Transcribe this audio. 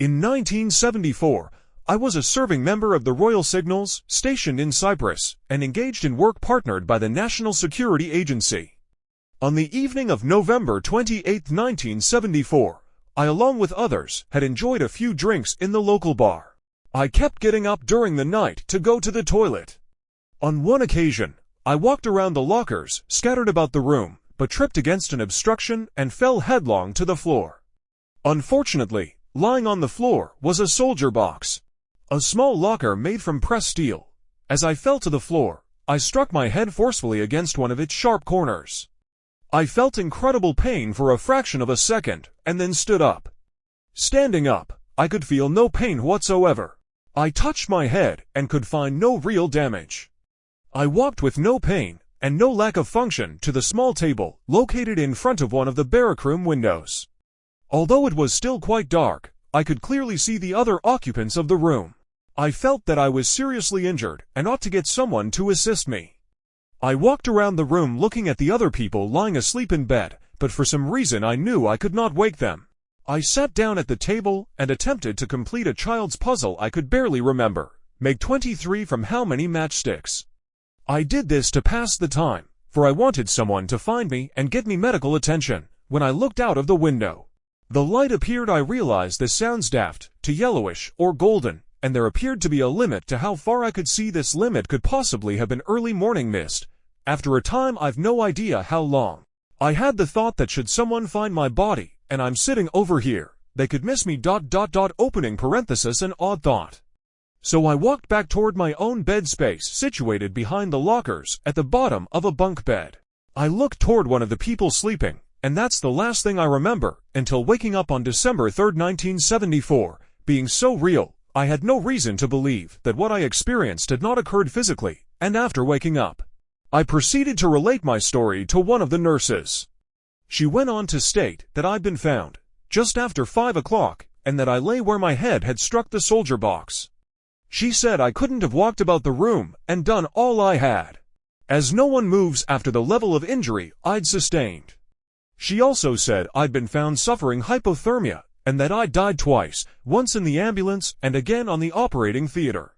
In 1974, I was a serving member of the Royal Signals, stationed in Cyprus, and engaged in work partnered by the National Security Agency. On the evening of November 28, 1974, I, along with others, had enjoyed a few drinks in the local bar. I kept getting up during the night to go to the toilet. On one occasion, I walked around the lockers scattered about the room, but tripped against an obstruction and fell headlong to the floor. Unfortunately, lying on the floor was a soldier box, a small locker made from pressed steel. As I fell to the floor, I struck my head forcefully against one of its sharp corners. I felt incredible pain for a fraction of a second, and then stood up. Standing up, I could feel no pain whatsoever. I touched my head and could find no real damage. I walked with no pain and no lack of function to the small table located in front of one of the barrack room windows. Although it was still quite dark, I could clearly see the other occupants of the room. I felt that I was seriously injured and ought to get someone to assist me. I walked around the room looking at the other people lying asleep in bed, but for some reason I knew I could not wake them. I sat down at the table and attempted to complete a child's puzzle I could barely remember. Make 23 from how many matchsticks? I did this to pass the time, for I wanted someone to find me and get me medical attention. When I looked out of the window, the light appeared. I realized this sounds daft, to yellowish or golden, and there appeared to be a limit to how far I could see. This limit could possibly have been early morning mist. After a time, I've no idea how long. I had the thought that should someone find my body, and I'm sitting over here, they could miss me. Opening parenthesis, an odd thought. So I walked back toward my own bed space situated behind the lockers at the bottom of a bunk bed. I looked toward one of the people sleeping, and that's the last thing I remember, until waking up on December 3, 1974, being so real, I had no reason to believe that what I experienced had not occurred physically, and after waking up, I proceeded to relate my story to one of the nurses. She went on to state that I'd been found just after 5 o'clock, and that I lay where my head had struck the soldier box. She said I couldn't have walked about the room and done all I had, as no one moves after the level of injury I'd sustained. She also said I'd been found suffering hypothermia, and that I died twice, once in the ambulance and again on the operating theater.